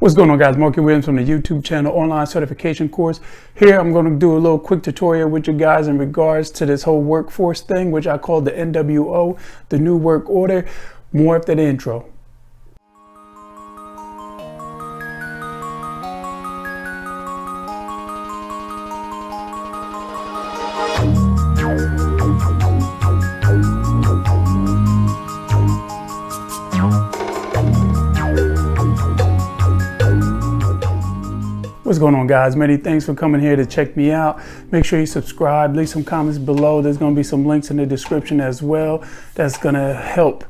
What's going on, guys? Markie from the YouTube channel online certification course. Here I'm going to do a little quick tutorial with you guys in regards to this whole workforce thing, which I call the NWO, the New Work Order. More after the intro. What's going on, guys? Many thanks for coming here to check me out. Make sure you subscribe, leave some comments below. There's going to be some links in the description as well that's going to help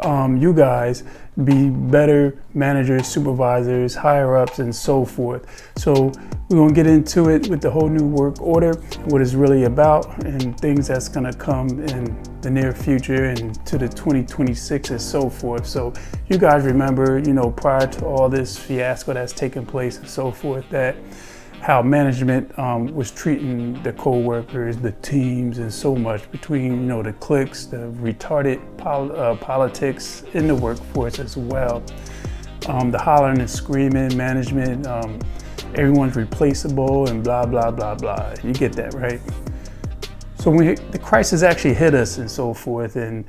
you guys be better managers, supervisors, higher ups, and so forth. So we're going to get into it with the whole new work order, what it's really about, and things that's going to come in the near future and to the 2026 and so forth. So you guys remember, prior to all this fiasco that's taken place and so forth, that how management was treating the co-workers, the teams, and so much between, the cliques, the retarded politics in the workforce as well. The hollering and screaming management, everyone's replaceable and blah, blah, blah, blah. You get that, right? So when the crisis actually hit us and so forth, and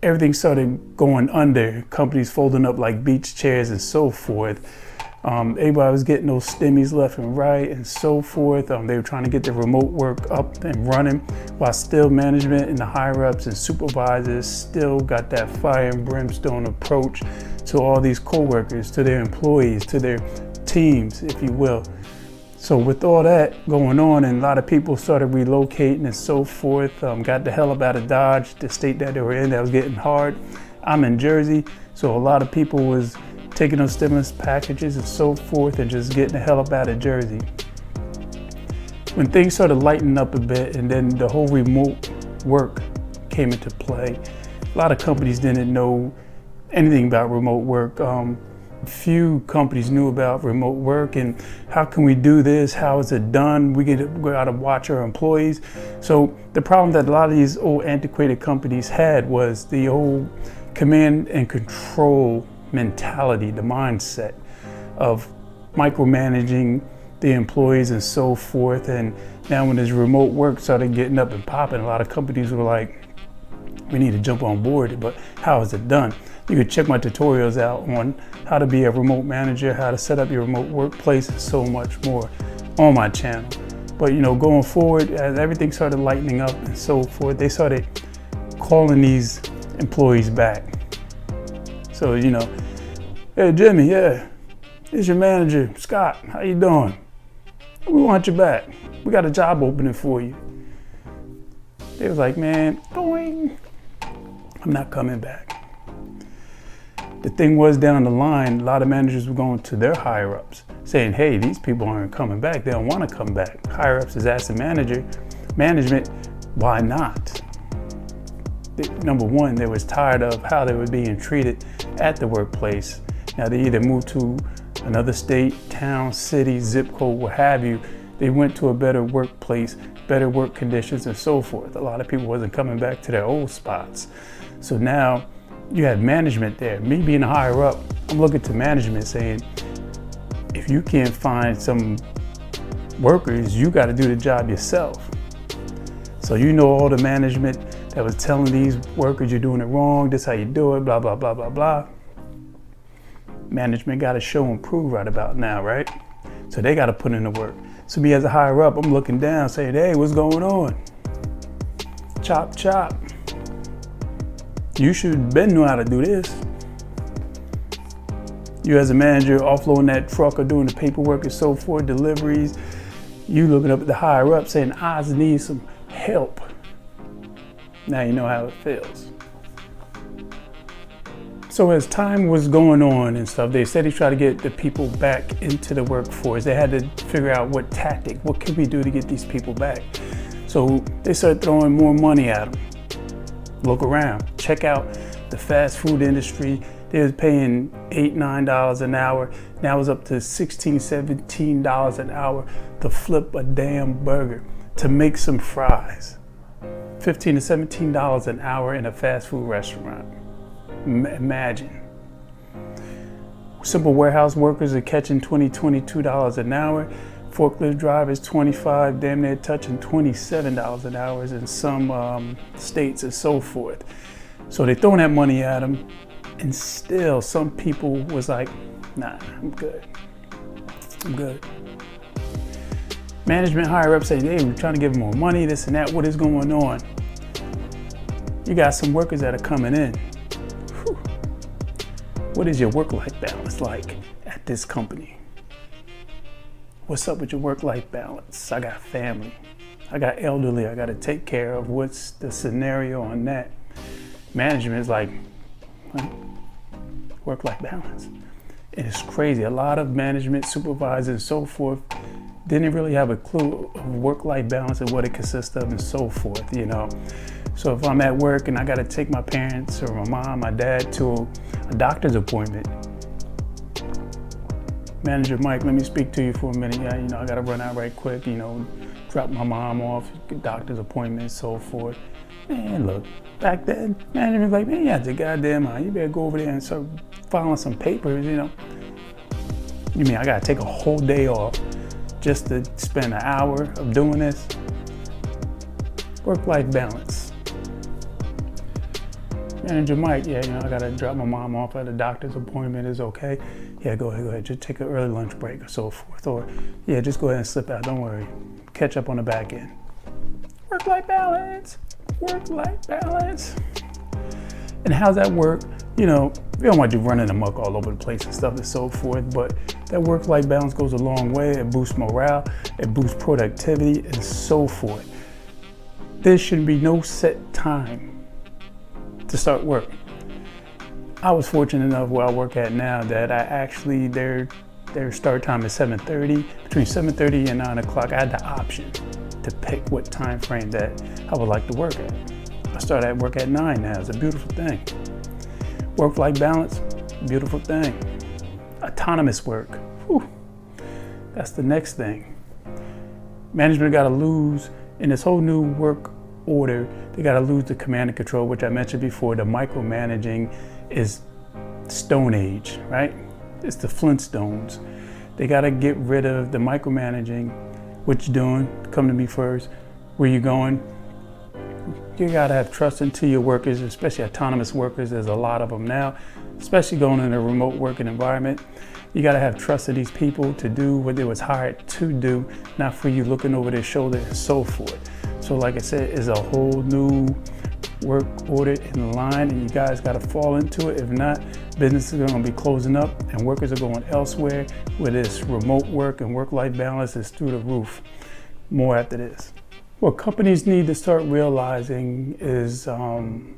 everything started going under, companies folding up like beach chairs and so forth, everybody was getting those stimmies left and right and so forth. They were trying to get the remote work up and running, while still management and the higher ups and supervisors still got that fire and brimstone approach to all these co-workers, to their employees, to their teams, if you will. So with all that going on, and a lot of people started relocating and so forth, got the hell up out of Dodge, the state that they were in, that was getting hard. I'm in Jersey, so a lot of people was taking those stimulus packages and so forth and just getting the hell up out of Jersey. When things started lightening up a bit, and then the whole remote work came into play, a lot of companies didn't know anything about remote work. Few companies knew about remote work and how can we do this, how is it done, we got to watch our employees. So the problem that a lot of these old antiquated companies had was the old command and control mentality, the mindset of micromanaging the employees and so forth. And now when this remote work started getting up and popping, a lot of companies were like, we need to jump on board, but how is it done? You can check my tutorials out on how to be a remote manager, how to set up your remote workplace, and so much more on my channel. But going forward, as everything started lightening up and so forth, they started calling these employees back. So, hey Jimmy, yeah, it's your manager, Scott, how you doing? We want you back. We got a job opening for you. They was like, man, boing, I'm not coming back. The thing was, down the line, a lot of managers were going to their higher ups saying, hey, these people aren't coming back. They don't want to come back. Higher ups is asking management, why not? Number one, they was tired of how they were being treated at the workplace. Now they either moved to another state, town, city, zip code, what have you. They went to a better workplace, better work conditions and so forth. A lot of people wasn't coming back to their old spots. So now you had management there. Me being a higher up, I'm looking to management saying, if you can't find some workers, you got to do the job yourself. So all the management that was telling these workers, you're doing it wrong, this is how you do it, blah, blah, blah, blah, blah. Management got to show and prove right about now, right? So they got to put in the work. So me as a higher up, I'm looking down saying, hey, what's going on? Chop, chop. You should been know how to do this. You as a manager offloading that truck or doing the paperwork and so forth, deliveries, you looking up at the higher up saying, I need some help. Now you know how it feels. So as time was going on and stuff, they said they tried to get the people back into the workforce. They had to figure out what can we do to get these people back? So they started throwing more money at them. Look around, check out the fast food industry. They was paying $8, $9 an hour. Now it's up to $16, $17 an hour to flip a damn burger, to make some fries. $15 to $17 an hour in a fast food restaurant. Imagine. Simple warehouse workers are catching $22 an hour. Forklift drivers, 25, damn near touching $27 an hour in some states and so forth. So they're throwing that money at them, and still some people was like, nah, I'm good. Management higher up saying, hey, we're trying to give them more money, this and that. What is going on? You got some workers that are coming in. Whew. What is your work-life balance like at this company? What's up with your work-life balance? I got family. I got elderly I got to take care of. What's the scenario on that? Management is like, work-life balance. And it's crazy. A lot of management, supervisors, and so forth didn't really have a clue of work-life balance and what it consists of and so forth, So if I'm at work and I got to take my parents or my mom, my dad to a doctor's appointment, Manager Mike, let me speak to you for a minute. I got to run out right quick, drop my mom off, doctor's appointment, and so forth. Man, look, back then, management's like, man, you have the goddamn mind. You better go over there and start filing some papers, You mean I got to take a whole day off just to spend an hour of doing this? Work-life balance. Manager Mike, I got to drop my mom off at a doctor's appointment. Is okay? Yeah, go ahead. Just take an early lunch break or so forth. Or, just go ahead and slip out. Don't worry. Catch up on the back end. Work-life balance. Work-life balance. And how's that work? We don't want you running amok all over the place and stuff and so forth, but that work-life balance goes a long way. It boosts morale, it boosts productivity, and so forth. There should be no set time to start work. I was fortunate enough where I work at now that their start time is 7:30. Between 7:30 and 9 o'clock, I had the option to pick what time frame that I would like to work at. I start at work at 9 now. It's a beautiful thing. Work-life balance, beautiful thing. Autonomous work, whew, that's the next thing. Management got to lose, in this whole new work order, they got to lose the command and control, which I mentioned before. The micromanaging is Stone Age, right? It's the Flintstones. They got to get rid of the micromanaging. What you doing? Come to me first. Where you going? You gotta have trust into your workers, especially autonomous workers. There's a lot of them now, especially going in a remote working environment. You gotta have trust in these people to do what they was hired to do, not for you looking over their shoulder and so forth. So like I said, it's a whole new work order in line, and you guys gotta fall into it. If not, businesses are gonna be closing up and workers are going elsewhere, where this remote work and work-life balance is through the roof. More after this. What companies need to start realizing is downsizing.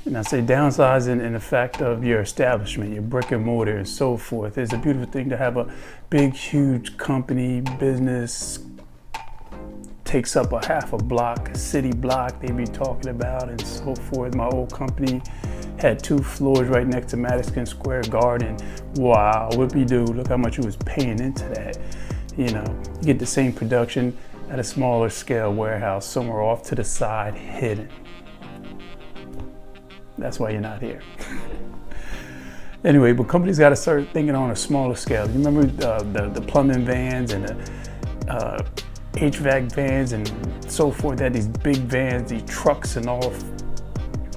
And I say downsizing in the fact of your establishment, your brick and mortar and so forth. It's a beautiful thing to have a big, huge company, business, takes up a half a block, a city block they be talking about and so forth. My old company had 2 floors right next to Madison Square Garden. Wow, whoopie-doo, look how much you was paying into that. You get the same production at a smaller scale warehouse somewhere off to the side, hidden. That's why you're not here. Anyway, but companies got to start thinking on a smaller scale. You remember the plumbing vans and the HVAC vans and so forth? They had these big vans, these trucks and all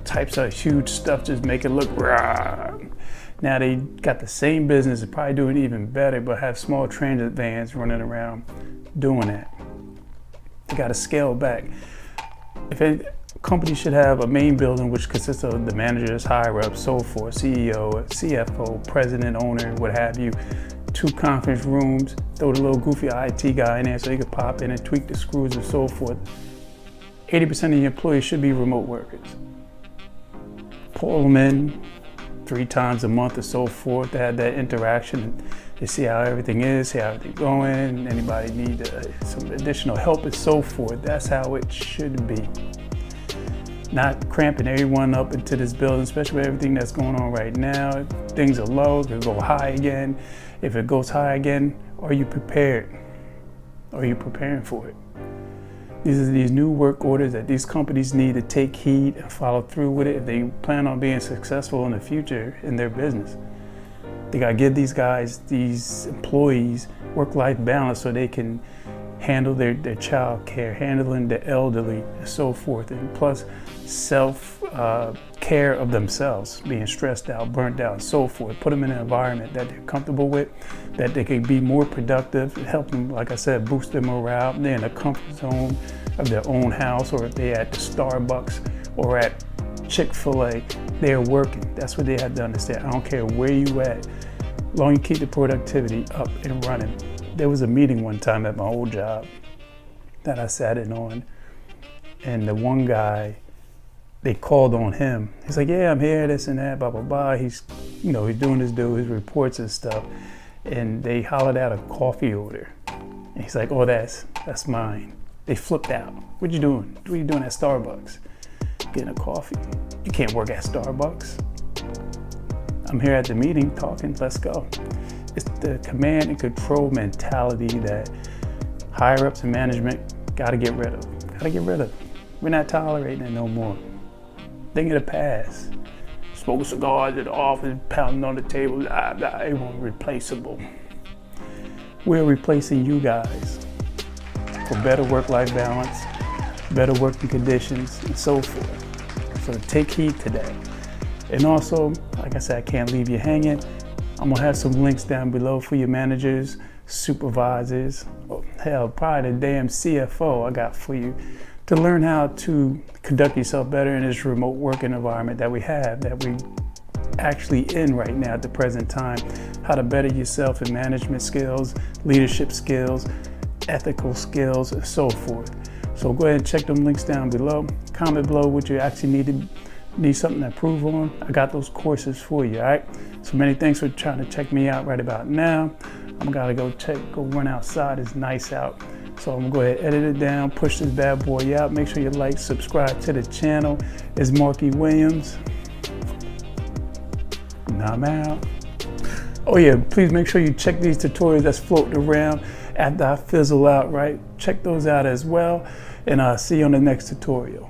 types of huge stuff, just make it look rah. Now they got the same business and probably doing even better, but have small transit vans running around doing that. They got to scale back. If a company should have a main building which consists of the managers, higher up, so forth, CEO, CFO, president, owner, what have you, 2 conference rooms, throw the little goofy IT guy in there so he could pop in and tweak the screws and so forth. 80% of your employees should be remote workers. Pull them in 3 times a month or so forth to have that interaction. They see how everything is, see how everything's going, anybody need some additional help and so forth. That's how it should be. Not cramping everyone up into this building, especially with everything that's going on right now. If things are low, it could go high again. If it goes high again, are you prepared? Are you preparing for it? These are these new work orders that these companies need to take heed and follow through with it if they plan on being successful in the future in their business. They gotta give these guys, these employees, work-life balance so they can handle their child care, handling the elderly, and so forth, and plus self-care of themselves, being stressed out, burnt out, and so forth. Put them in an environment that they're comfortable with, that they can be more productive, help them, like I said, boost their morale. They're in the comfort zone of their own house, or if they're at the Starbucks or at Chick-fil-A, they're working. That's what they have to understand. I don't care where you at, as long as you keep the productivity up and running. There was a meeting one time at my old job that I sat in on, and the one guy, they called on him. He's like, yeah, I'm here, this and that, blah, blah, blah. He's doing his reports and stuff. And they hollered out a coffee order. And he's like, oh, that's mine. They flipped out. What you doing? What are you doing at Starbucks? Getting a coffee. You can't work at Starbucks. I'm here at the meeting talking, let's go. It's the command and control mentality that higher ups and management gotta get rid of. We're not tolerating it no more. Thing of the past. Smoking cigars at the office, pounding on the table, blah, blah, it won't replaceable. We're replacing you guys for better work-life balance, better working conditions, and so forth. So take heed to that. And also, like I said, I can't leave you hanging. I'm gonna have some links down below for your managers, supervisors, hell, probably the damn CFO I got for you to learn how to conduct yourself better in this remote working environment that we have, that we actually in right now at the present time, how to better yourself in management skills, leadership skills, ethical skills, and so forth. So go ahead and check them links down below. Comment below what you actually need something to improve on. I got those courses for you, all right? So many thanks for trying to check me out right about now. I'm gonna go run outside, it's nice out. So I'm gonna go ahead, edit it down, push this bad boy out. Make sure you like, subscribe to the channel. It's Markie Williams. And I'm out. Oh yeah, please make sure you check these tutorials that's floating around after I fizzle out, right? Check those out as well. And I'll see you on the next tutorial.